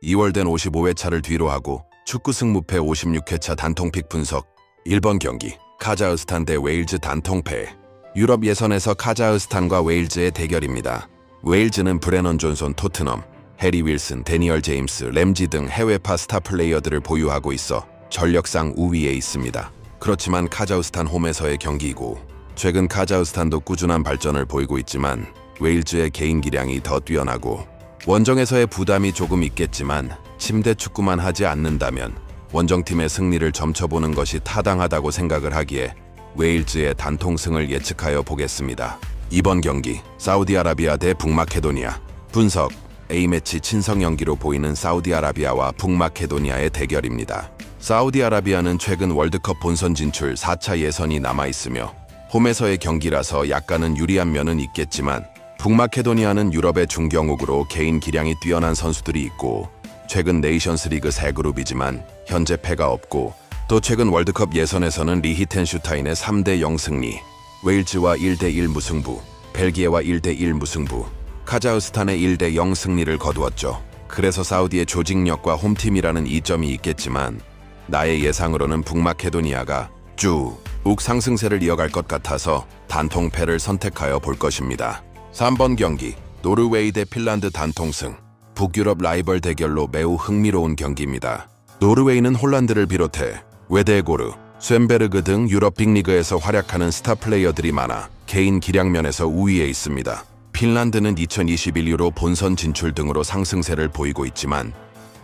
2월 된 55회차를 뒤로하고 축구 승무패 56회차 단통픽 분석. 1번 경기 카자흐스탄 대 웨일즈 단통패. 유럽 예선에서 카자흐스탄과 웨일즈의 대결입니다. 웨일즈는 브레넌 존슨 토트넘, 해리 윌슨, 데니얼 제임스, 램지 등 해외파 스타 플레이어들을 보유하고 있어 전력상 우위에 있습니다. 그렇지만 카자흐스탄 홈에서의 경기이고 최근 카자흐스탄도 꾸준한 발전을 보이고 있지만 웨일즈의 개인 기량이 더 뛰어나고 원정에서의 부담이 조금 있겠지만 침대 축구만 하지 않는다면 원정팀의 승리를 점쳐보는 것이 타당하다고 생각을 하기에 웨일즈의 단통승을 예측하여 보겠습니다. 이번 경기 사우디아라비아 대 북마케도니아. 분석. A매치 친선 연기로 보이는 사우디아라비아와 북마케도니아의 대결입니다. 사우디아라비아는 최근 월드컵 본선 진출 4차 예선이 남아있으며 홈에서의 경기라서 약간은 유리한 면은 있겠지만 북마케도니아는 유럽의 중경국으로 개인 기량이 뛰어난 선수들이 있고 최근 네이션스리그 3그룹이지만 현재 패가 없고 또 최근 월드컵 예선에서는 리히텐슈타인의 3대0 승리, 웨일즈와 1대1 무승부, 벨기에와 1대1 무승부, 카자흐스탄의 1대0 승리를 거두었죠. 그래서 사우디의 조직력과 홈팀이라는 이점이 있겠지만 나의 예상으로는 북마케도니아가 쭉 상승세를 이어갈 것 같아서 단통패를 선택하여 볼 것입니다. 3번 경기 노르웨이 대 핀란드 단통승. 북유럽 라이벌 대결로 매우 흥미로운 경기입니다. 노르웨이는 홀란드를 비롯해 웨데고르, 쇤베르그 등 유럽 빅리그에서 활약하는 스타 플레이어들이 많아 개인 기량면에서 우위에 있습니다. 핀란드는 2021 유로 본선 진출 등으로 상승세를 보이고 있지만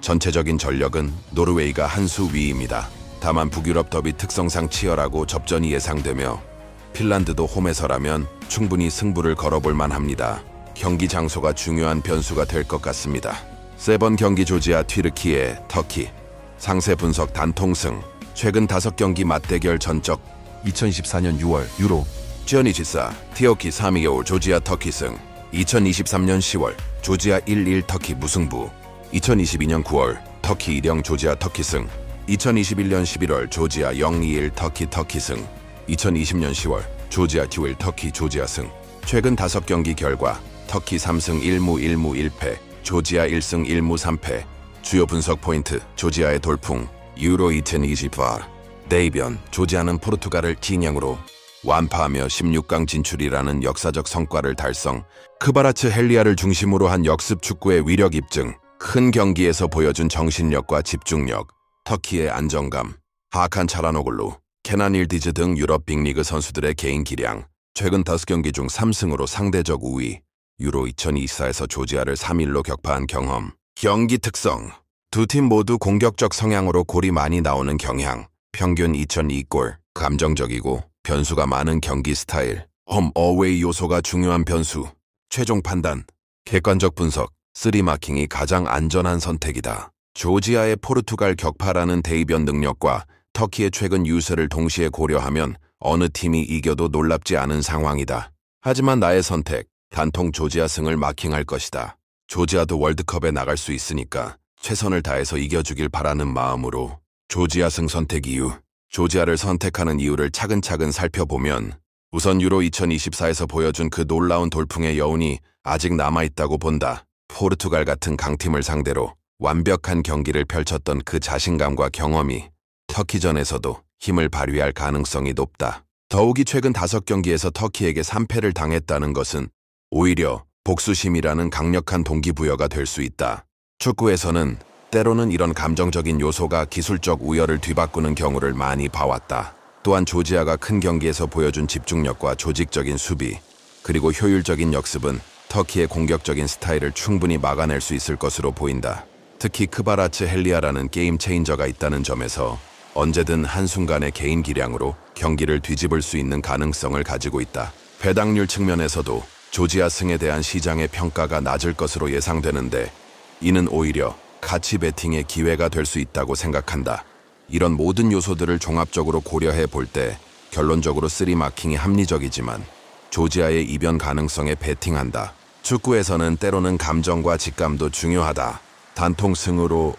전체적인 전력은 노르웨이가 한 수 위입니다. 다만 북유럽 더비 특성상 치열하고 접전이 예상되며 핀란드도 홈에서라면 충분히 승부를 걸어볼 만합니다. 경기 장소가 중요한 변수가 될 것 같습니다. 세번 경기 조지아 튀르키예 터키. 상세 분석 단통승. 최근 5경기 맞대결 전적 2024년 6월 유로 쥐어니치사 티오키 325 조지아 터키 승. 2023년 10월 조지아 1-1 터키 무승부. 2022년 9월 터키 2-0 조지아 터키 승. 2021년 11월 조지아 0-2-1 터키 승. 2020년 10월 조지아 2-1 터키 조지아 승. 최근 5경기 결과 터키 3승 1무 1패, 조지아 1승 1무 3패. 주요 분석 포인트. 조지아의 돌풍. 유로 2024 대이변. 조지아는 포르투갈을 진영으로 완파하며 16강 진출이라는 역사적 성과를 달성. 크바라츠 헬리아를 중심으로 한 역습 축구의 위력 입증. 큰 경기에서 보여준 정신력과 집중력. 터키의 안정감. 하칸 차라노글루, 케난 일디즈 등 유럽 빅리그 선수들의 개인 기량. 최근 5경기 중 3승으로 상대적 우위. 유로 2024에서 조지아를 3-1로 격파한 경험. 경기 특성. 두 팀 모두 공격적 성향으로 골이 많이 나오는 경향. 평균 2.2골. 감정적이고 변수가 많은 경기 스타일. 홈 어웨이 요소가 중요한 변수. 최종 판단. 객관적 분석. 3마킹이 가장 안전한 선택이다. 조지아의 포르투갈 격파라는 대이변 능력과 터키의 최근 유세를 동시에 고려하면 어느 팀이 이겨도 놀랍지 않은 상황이다. 하지만 나의 선택. 단통 조지아 승을 마킹할 것이다. 조지아도 월드컵에 나갈 수 있으니까 최선을 다해서 이겨주길 바라는 마음으로 조지아 승 선택 이유. 조지아를 선택하는 이유를 차근차근 살펴보면 우선 유로 2024에서 보여준 그 놀라운 돌풍의 여운이 아직 남아있다고 본다. 포르투갈 같은 강팀을 상대로 완벽한 경기를 펼쳤던 그 자신감과 경험이 터키전에서도 힘을 발휘할 가능성이 높다. 더욱이 최근 5경기에서 터키에게 3패를 당했다는 것은 오히려 복수심이라는 강력한 동기부여가 될 수 있다. 축구에서는 때로는 이런 감정적인 요소가 기술적 우열을 뒤바꾸는 경우를 많이 봐왔다. 또한 조지아가 큰 경기에서 보여준 집중력과 조직적인 수비, 그리고 효율적인 역습은 터키의 공격적인 스타일을 충분히 막아낼 수 있을 것으로 보인다. 특히 크바라츠 헬리아라는 게임 체인저가 있다는 점에서 언제든 한순간의 개인 기량으로 경기를 뒤집을 수 있는 가능성을 가지고 있다. 배당률 측면에서도 조지아 승에 대한 시장의 평가가 낮을 것으로 예상되는데 이는 오히려 가치 베팅의 기회가 될 수 있다고 생각한다. 이런 모든 요소들을 종합적으로 고려해 볼 때 결론적으로 3마킹이 합리적이지만 조지아의 이변 가능성에 베팅한다. 축구에서는 때로는 감정과 직감도 중요하다. 단통승으로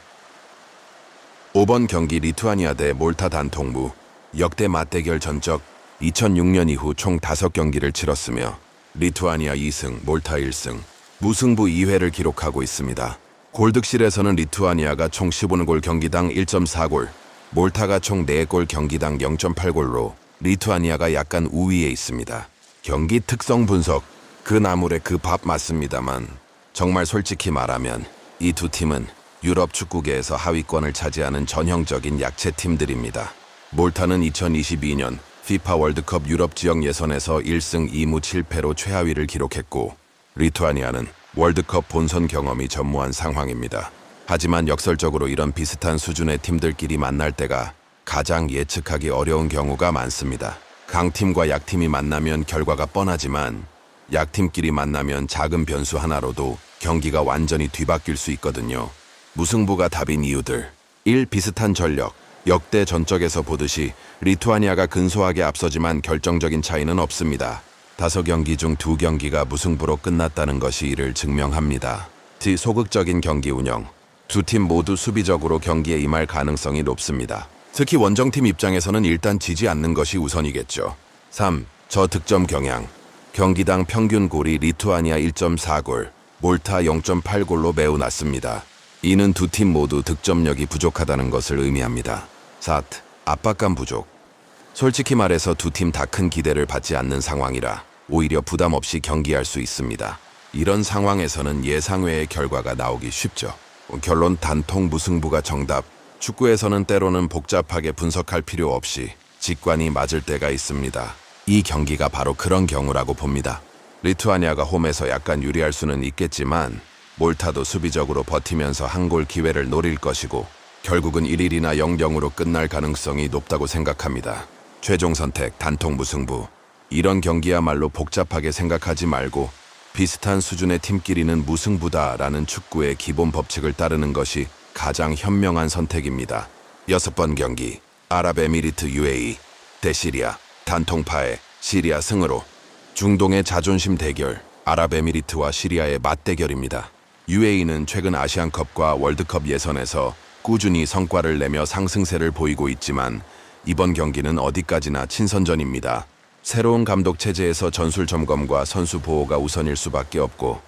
5번 경기 리투아니아 대 몰타 단통무. 역대 맞대결 전적 2006년 이후 총 5경기를 치렀으며 리투아니아 2승, 몰타 1승, 무승부 2회를 기록하고 있습니다. 골득실에서는 리투아니아가 총 15골 경기당 1.4골, 몰타가 총 4골 경기당 0.8골로 리투아니아가 약간 우위에 있습니다. 경기 특성 분석, 그 나물에 그 밥 맞습니다만 정말 솔직히 말하면 이 두 팀은 유럽 축구계에서 하위권을 차지하는 전형적인 약체팀들입니다. 몰타는 2022년 FIFA 월드컵 유럽 지역 예선에서 1승 2무 7패로 최하위를 기록했고, 리투아니아는 월드컵 본선 경험이 전무한 상황입니다. 하지만 역설적으로 이런 비슷한 수준의 팀들끼리 만날 때가 가장 예측하기 어려운 경우가 많습니다. 강팀과 약팀이 만나면 결과가 뻔하지만 약팀끼리 만나면 작은 변수 하나로도 경기가 완전히 뒤바뀔 수 있거든요. 무승부가 답인 이유들. 1. 비슷한 전력. 역대 전적에서 보듯이 리투아니아가 근소하게 앞서지만 결정적인 차이는 없습니다. 5경기 중 2경기가 무승부로 끝났다는 것이 이를 증명합니다. 소극적인 경기 운영. 두 팀 모두 수비적으로 경기에 임할 가능성이 높습니다. 특히 원정팀 입장에서는 일단 지지 않는 것이 우선이겠죠. 3. 저득점 경향. 경기당 평균 골이 리투아니아 1.4골, 몰타 0.8골로 매우 낮습니다. 이는 두 팀 모두 득점력이 부족하다는 것을 의미합니다. 4. 압박감 부족. 솔직히 말해서 두 팀 다 큰 기대를 받지 않는 상황이라 오히려 부담 없이 경기할 수 있습니다. 이런 상황에서는 예상외의 결과가 나오기 쉽죠. 결론 단통 무승부가 정답. 축구에서는 때로는 복잡하게 분석할 필요 없이 직관이 맞을 때가 있습니다. 이 경기가 바로 그런 경우라고 봅니다. 리투아니아가 홈에서 약간 유리할 수는 있겠지만 몰타도 수비적으로 버티면서 한 골 기회를 노릴 것이고 결국은 1-1이나 0-0으로 끝날 가능성이 높다고 생각합니다. 최종 선택 단통 무승부. 이런 경기야말로 복잡하게 생각하지 말고 비슷한 수준의 팀끼리는 무승부다라는 축구의 기본 법칙을 따르는 것이 가장 현명한 선택입니다. 6번 경기. 아랍에미리트 UAE 대 시리아. 단통파의 시리아 승으로. 중동의 자존심 대결. 아랍에미리트와 시리아의 맞대결입니다. UAE는 최근 아시안컵과 월드컵 예선에서 꾸준히 성과를 내며 상승세를 보이고 있지만 이번 경기는 어디까지나 친선전입니다. 새로운 감독 체제에서 전술 점검과 선수 보호가 우선일 수밖에 없고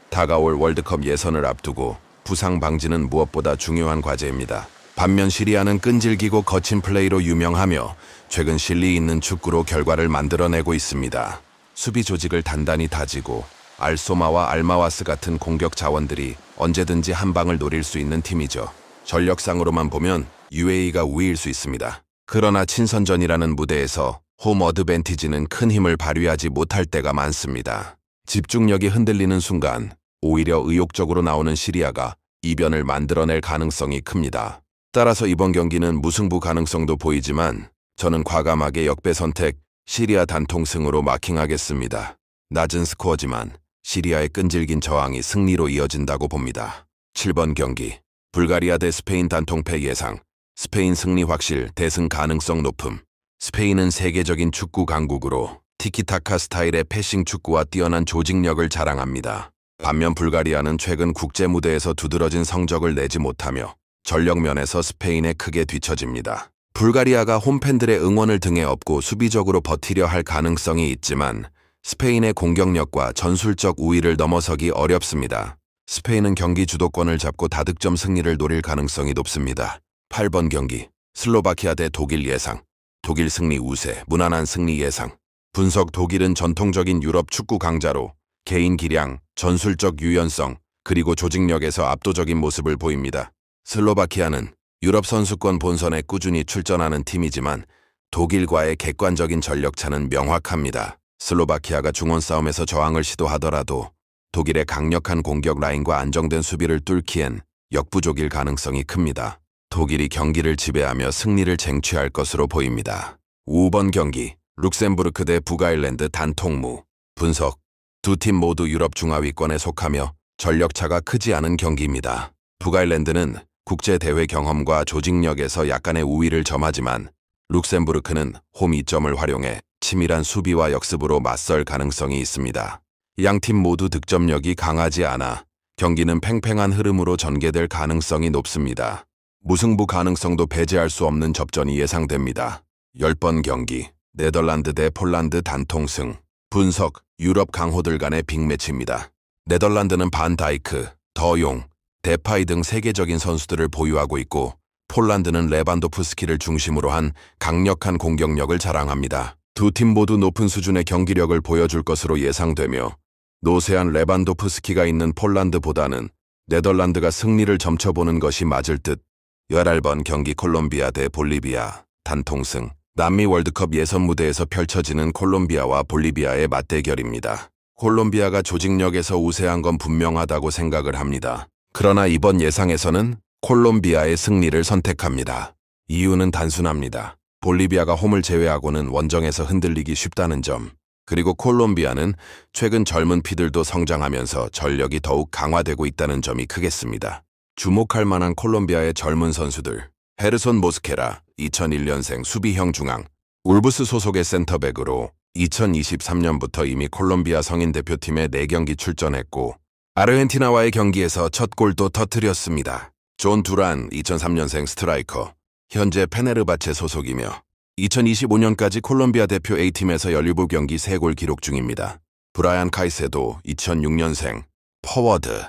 다가올 월드컵 예선을 앞두고 부상 방지는 무엇보다 중요한 과제입니다. 반면 시리아는 끈질기고 거친 플레이로 유명하며 최근 실리 있는 축구로 결과를 만들어내고 있습니다. 수비 조직을 단단히 다지고 알소마와 알마와스 같은 공격 자원들이 언제든지 한 방을 노릴 수 있는 팀이죠. 전력상으로만 보면 UAE가 우위일 수 있습니다. 그러나 친선전이라는 무대에서 홈 어드밴티지는 큰 힘을 발휘하지 못할 때가 많습니다. 집중력이 흔들리는 순간 오히려 의욕적으로 나오는 시리아가 이변을 만들어낼 가능성이 큽니다. 따라서 이번 경기는 무승부 가능성도 보이지만 저는 과감하게 역배 선택 시리아 단통승으로 마킹하겠습니다. 낮은 스코어지만 시리아의 끈질긴 저항이 승리로 이어진다고 봅니다. 7번 경기. 불가리아 대 스페인 단통패 예상. 스페인 승리 확실, 대승 가능성 높음. 스페인은 세계적인 축구 강국으로 티키타카 스타일의 패싱 축구와 뛰어난 조직력을 자랑합니다. 반면 불가리아는 최근 국제 무대에서 두드러진 성적을 내지 못하며 전력 면에서 스페인에 크게 뒤처집니다. 불가리아가 홈팬들의 응원을 등에 업고 수비적으로 버티려 할 가능성이 있지만 스페인의 공격력과 전술적 우위를 넘어서기 어렵습니다. 스페인은 경기 주도권을 잡고 다득점 승리를 노릴 가능성이 높습니다. 8번 경기. 슬로바키아 대 독일 예상. 독일 승리 우세, 무난한 승리 예상. 분석. 독일은 전통적인 유럽 축구 강자로 개인 기량, 전술적 유연성, 그리고 조직력에서 압도적인 모습을 보입니다. 슬로바키아는 유럽 선수권 본선에 꾸준히 출전하는 팀이지만 독일과의 객관적인 전력차는 명확합니다. 슬로바키아가 중원 싸움에서 저항을 시도하더라도 독일의 강력한 공격 라인과 안정된 수비를 뚫기엔 역부족일 가능성이 큽니다. 독일이 경기를 지배하며 승리를 쟁취할 것으로 보입니다. 5번 경기. 룩셈부르크 대 북아일랜드 단통무. 분석. 두 팀 모두 유럽 중하위권에 속하며 전력차가 크지 않은 경기입니다. 북아일랜드는 국제대회 경험과 조직력에서 약간의 우위를 점하지만 룩셈부르크는 홈 이점을 활용해 치밀한 수비와 역습으로 맞설 가능성이 있습니다. 양팀 모두 득점력이 강하지 않아 경기는 팽팽한 흐름으로 전개될 가능성이 높습니다. 무승부 가능성도 배제할 수 없는 접전이 예상됩니다. 10번 경기. 네덜란드 대 폴란드 단통승. 분석. 유럽 강호들 간의 빅매치입니다. 네덜란드는 반 다이크, 더용, 데파이 등 세계적인 선수들을 보유하고 있고 폴란드는 레반도프스키를 중심으로 한 강력한 공격력을 자랑합니다. 두 팀 모두 높은 수준의 경기력을 보여줄 것으로 예상되며 노세한 레반도프스키가 있는 폴란드보다는 네덜란드가 승리를 점쳐보는 것이 맞을 듯. 11번 경기 콜롬비아 대 볼리비아 단통승. 남미 월드컵 예선 무대에서 펼쳐지는 콜롬비아와 볼리비아의 맞대결입니다. 콜롬비아가 조직력에서 우세한 건 분명하다고 생각을 합니다. 그러나 이번 예상에서는 콜롬비아의 승리를 선택합니다. 이유는 단순합니다. 볼리비아가 홈을 제외하고는 원정에서 흔들리기 쉽다는 점, 그리고 콜롬비아는 최근 젊은 피들도 성장하면서 전력이 더욱 강화되고 있다는 점이 크겠습니다. 주목할 만한 콜롬비아의 젊은 선수들. 헤르손 모스케라, 2001년생 수비형 중앙, 울브스 소속의 센터백으로 2023년부터 이미 콜롬비아 성인 대표팀에 4경기 출전했고 아르헨티나와의 경기에서 첫 골도 터뜨렸습니다. 존 두란, 2003년생 스트라이커, 현재 페네르바체 소속이며 2025년까지 콜롬비아 대표 A팀에서 17경기 3골 기록 중입니다. 브라이안 카이세도, 2006년생 포워드.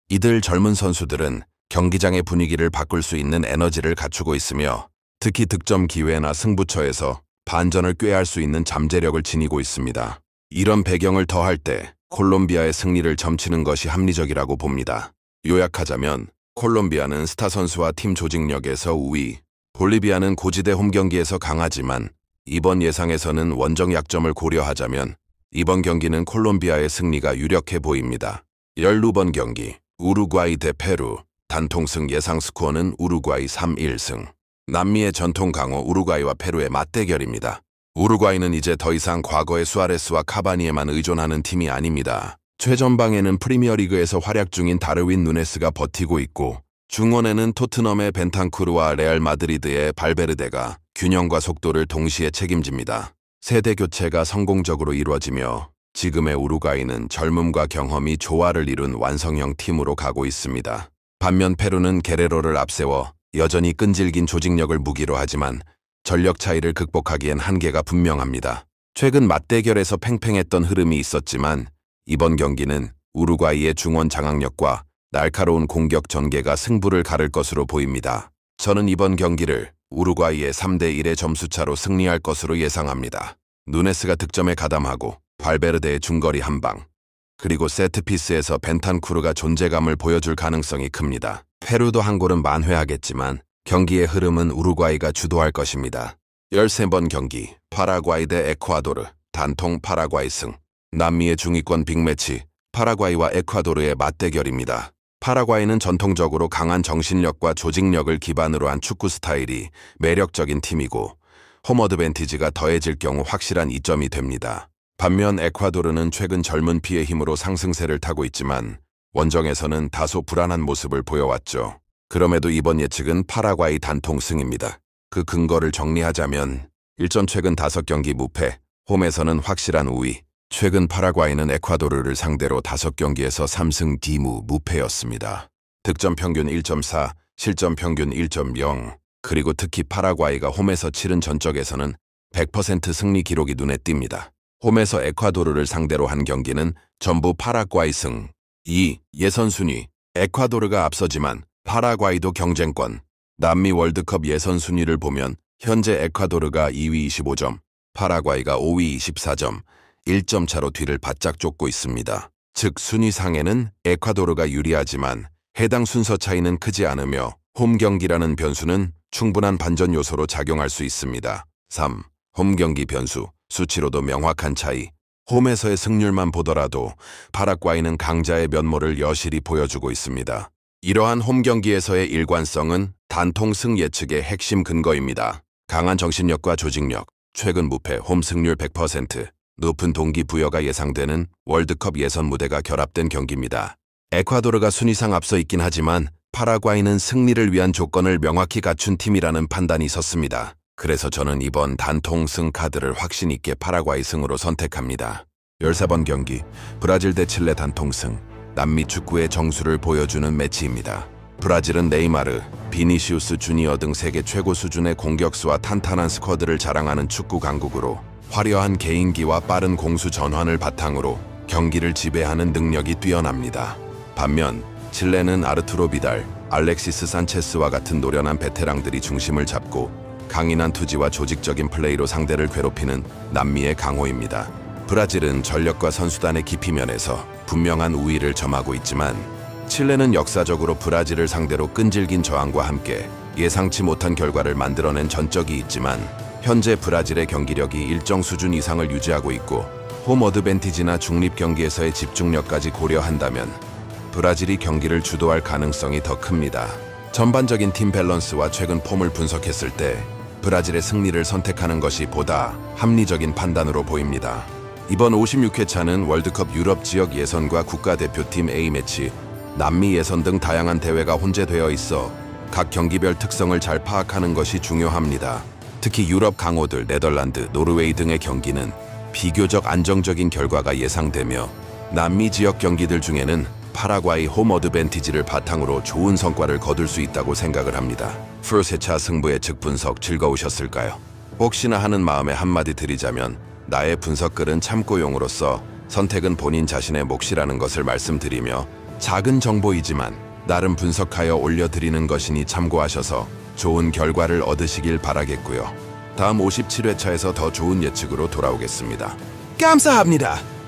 이들 젊은 선수들은 경기장의 분위기를 바꿀 수 있는 에너지를 갖추고 있으며 특히 득점 기회나 승부처에서 반전을 꾀할 수 있는 잠재력을 지니고 있습니다. 이런 배경을 더할 때 콜롬비아의 승리를 점치는 것이 합리적이라고 봅니다. 요약하자면 콜롬비아는 스타 선수와 팀 조직력에서 우위, 볼리비아는 고지대 홈경기에서 강하지만 이번 예상에서는 원정 약점을 고려하자면 이번 경기는 콜롬비아의 승리가 유력해 보입니다. 12번 경기 우루과이 대 페루. 단통승 예상 스코어는 우루과이 3-1승. 남미의 전통 강호 우루과이와 페루의 맞대결입니다. 우루과이는 이제 더 이상 과거의 수아레스와 카바니에만 의존하는 팀이 아닙니다. 최전방에는 프리미어리그에서 활약 중인 다르윈 누네스가 버티고 있고 중원에는 토트넘의 벤탄쿠르와 레알 마드리드의 발베르데가 균형과 속도를 동시에 책임집니다. 세대 교체가 성공적으로 이루어지며 지금의 우루과이는 젊음과 경험이 조화를 이룬 완성형 팀으로 가고 있습니다. 반면 페루는 게레로를 앞세워 여전히 끈질긴 조직력을 무기로 하지만 전력 차이를 극복하기엔 한계가 분명합니다. 최근 맞대결에서 팽팽했던 흐름이 있었지만 이번 경기는 우루과이의 중원 장악력과 날카로운 공격 전개가 승부를 가를 것으로 보입니다. 저는 이번 경기를 우루과이의 3-1의 점수차로 승리할 것으로 예상합니다. 누네스가 득점에 가담하고 발베르데의 중거리 한방, 그리고 세트피스에서 벤탄쿠르가 존재감을 보여줄 가능성이 큽니다. 페루도 한 골은 만회하겠지만 경기의 흐름은 우루과이가 주도할 것입니다. 13번 경기 파라과이 대 에콰도르. 단통 파라과이 승. 남미의 중위권 빅매치 파라과이와 에콰도르의 맞대결입니다. 파라과이는 전통적으로 강한 정신력과 조직력을 기반으로 한 축구 스타일이 매력적인 팀이고 홈 어드밴티지가 더해질 경우 확실한 이점이 됩니다. 반면 에콰도르는 최근 젊은 피의 힘으로 상승세를 타고 있지만 원정에서는 다소 불안한 모습을 보여왔죠. 그럼에도 이번 예측은 파라과이 단통 승입니다. 그 근거를 정리하자면 일전 최근 5경기 무패, 홈에서는 확실한 우위. 최근 파라과이는 에콰도르를 상대로 5경기에서 3승 D무 무패였습니다. 득점 평균 1.4, 실점 평균 1.0, 그리고 특히 파라과이가 홈에서 치른 전적에서는 100% 승리 기록이 눈에 띕니다. 홈에서 에콰도르를 상대로 한 경기는 전부 파라과이 승. 2. 예선 순위. 에콰도르가 앞서지만 파라과이도 경쟁권. 남미 월드컵 예선 순위를 보면 현재 에콰도르가 2위 25점, 파라과이가 5위 24점, 1점 차로 뒤를 바짝 쫓고 있습니다. 즉 순위상에는 에콰도르가 유리하지만 해당 순서 차이는 크지 않으며 홈 경기라는 변수는 충분한 반전 요소로 작용할 수 있습니다. 3. 홈 경기 변수. 수치로도 명확한 차이. 홈에서의 승률만 보더라도 파라과이는 강자의 면모를 여실히 보여주고 있습니다. 이러한 홈 경기에서의 일관성은 단통승 예측의 핵심 근거입니다. 강한 정신력과 조직력, 최근 무패 홈 승률 100%, 높은 동기부여가 예상되는 월드컵 예선 무대가 결합된 경기입니다. 에콰도르가 순위상 앞서 있긴 하지만 파라과이는 승리를 위한 조건을 명확히 갖춘 팀이라는 판단이 섰습니다. 그래서 저는 이번 단통승 카드를 확신 있게 파라과이 승으로 선택합니다. 14번 경기 브라질 대 칠레 단통승. 남미 축구의 정수를 보여주는 매치입니다. 브라질은 네이마르, 비니시우스 주니어 등 세계 최고 수준의 공격수와 탄탄한 스쿼드를 자랑하는 축구 강국으로 화려한 개인기와 빠른 공수 전환을 바탕으로 경기를 지배하는 능력이 뛰어납니다. 반면 칠레는 아르투로 비달, 알렉시스 산체스와 같은 노련한 베테랑들이 중심을 잡고 강인한 투지와 조직적인 플레이로 상대를 괴롭히는 남미의 강호입니다. 브라질은 전력과 선수단의 깊이 면에서 분명한 우위를 점하고 있지만 칠레는 역사적으로 브라질을 상대로 끈질긴 저항과 함께 예상치 못한 결과를 만들어낸 전적이 있지만 현재 브라질의 경기력이 일정 수준 이상을 유지하고 있고 홈 어드밴티지나 중립 경기에서의 집중력까지 고려한다면 브라질이 경기를 주도할 가능성이 더 큽니다. 전반적인 팀 밸런스와 최근 폼을 분석했을 때 브라질의 승리를 선택하는 것이 보다 합리적인 판단으로 보입니다. 이번 56회차는 월드컵 유럽 지역 예선과 국가대표팀 A매치, 남미 예선 등 다양한 대회가 혼재되어 있어 각 경기별 특성을 잘 파악하는 것이 중요합니다. 특히 유럽 강호들 네덜란드, 노르웨이 등의 경기는 비교적 안정적인 결과가 예상되며 남미 지역 경기들 중에는 파라과이 홈 어드밴티지를 바탕으로 좋은 성과를 거둘 수 있다고 생각을 합니다. 풀세차 승부 예측 분석 즐거우셨을까요? 혹시나 하는 마음에 한마디 드리자면 나의 분석글은 참고용으로서 선택은 본인 자신의 몫이라는 것을 말씀드리며 작은 정보이지만 나름 분석하여 올려드리는 것이니 참고하셔서 좋은 결과를 얻으시길 바라겠고요. 다음 57회차에서 더 좋은 예측으로 돌아오겠습니다. 감사합니다.